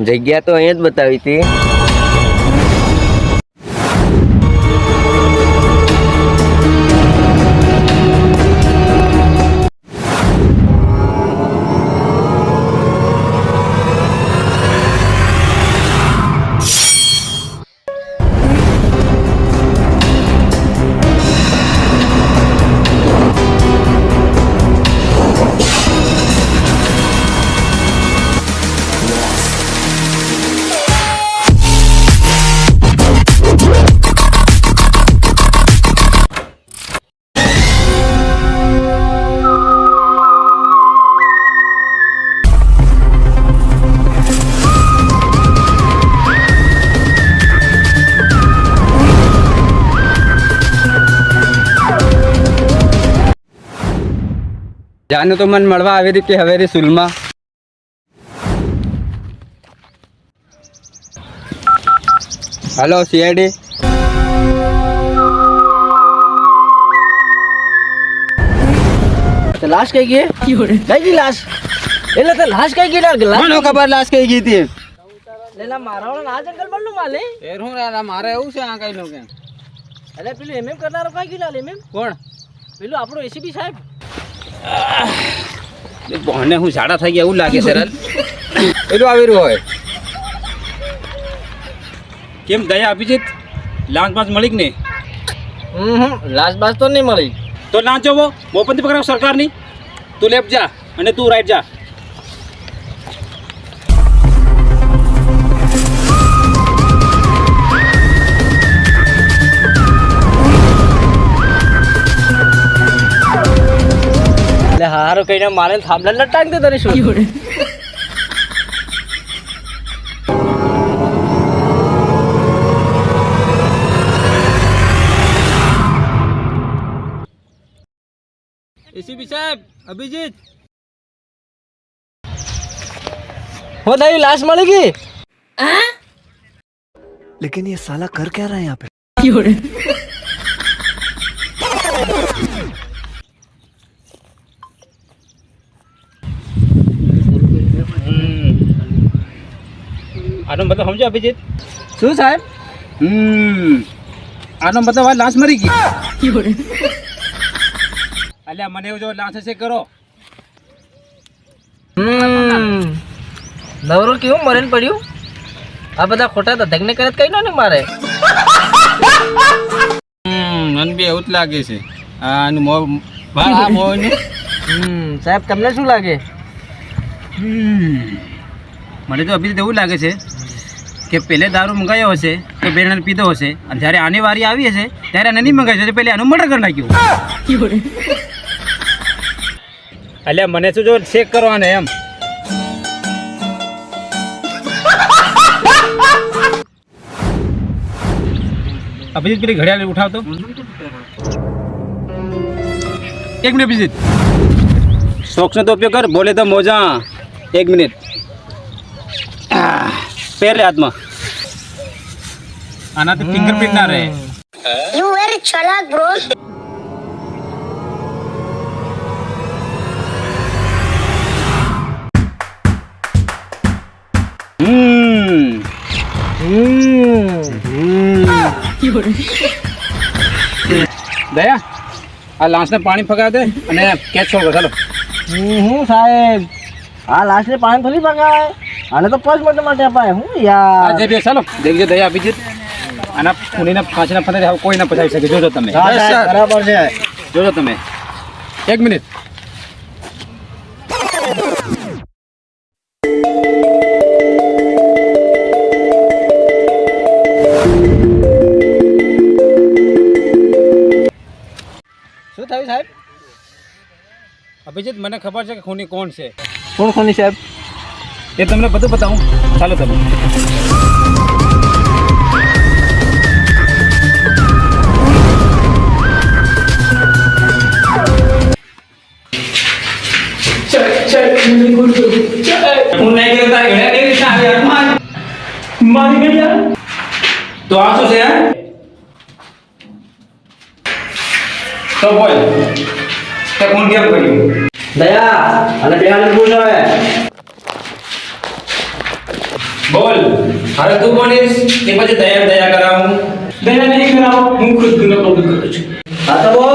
જગ્યા તો અહીંયા જ બતાવી હતી. જાનું તો મને મળવા આવી હતી કે હવે રે સુલમાં. Hello CID. લાશ કઈ ગઈ? કઈ ગઈ લાશ? એટલે તો લાશ કઈ ગઈ? મને ખબર લાશ કઈ ગઈ હતી. લેલા મારા ના જંગલ બલ્લુ માલે એ હું મારે એવું છે આ કઈ નો કે. અરે પેલું એમએમ કરનારો કઈ ગયું? લાલ એમએમ કોણ? પેલું આપણો એસીપી સાહેબ. બોને હું ઝાડા થઈ ગયા એવું લાગે છે રલ. એટલું આવી રહ્યું હોય. કેમ દયા આપી છે? લાંચ બાંચ મળી કે નહીં? લાશ બાશ તો નહીં મળી. તો લાંચ જોવો મોપનથી પકડાવ સરકારની. તું લેફ્ટ જા અને તું રાઈટ જા. એટલે હારો કઈને મારે થાંભલા લટાંગ દે તને શું? એસીપી સાહેબ અભિજીત. હો તારી લાશ મળી ગઈ? लेकिन ये साला कर क्या रहा है यहाँ पे? આનો મતલબ સમજો અભિજીત? શું સાહેબ? આનો મતલબ આ લાશ મરી ગઈ. અલ્યા મને એવું જો લાશ હશે કરો. નવરો કેવું મરેન પડ્યું? આ બધા ખોટા ધગને કરે કઈ ને મારે. મને બી એવું જ લાગે છે. આનું મો આ મોનું. સાહેબ તમને શું લાગે? મને તો અભી એવું લાગે છે કે પહેલે દારૂ મંગાવ્યો હશે તો બેરને પીધો હશે અને જ્યારે આની વારી આવી હશે ત્યારે આને નહીં મંગાવ્યો હશે પહેલે આનું મર્ડર કરી નાખ્યું. અલ્યા મને શું જો ચેક કરવાને એમ. અભિજીત પેલી ઘડિયાળ ઉઠાવતો. એક મિનિટ અભિજીત. શોખનો તો ઉપયોગ કર, બોલે તો મોજા. એક મિનિટ. પહેર લે હાથમાં. આનાથી ફિંગરપ્રિન્ટ ના રહે. You very chalak, bro. દયા આ લાશને પાણી ફગાવ દે અને કેચ છોડો. ચાલો. સાહેબ આ લાશ ને પાણી થોડી પકાય, આને તો પોસ્ટમોર્ટમ માટે અપાય. હું યાર જે બે ચાલો દેખજો દયા અભિજીત આના ખૂનીના પાછળના ફને કોઈ ના પચાવી શકે. જોજો તમે. બરાબર છે. જોજો તમે. એક મિનિટ. શું થયું સાહેબ? અભિજીત મને ખબર છે કે ખૂની કોણ છે. કોણ ખૂની સાહેબ? એ તમને બધું બતાવું. ચાલો તમે. તો આ શું છે? તો બોલ તે કોણ કેમ કર્યું? દયા અને બેહાને પૂછ હવે. બોલ હવે તું બોલીશ કે પછી દયા કરાવું? દયા નહીં કરાવો, હું ખુદ ગુનો કબૂલ કરું છું. હા તો બોલ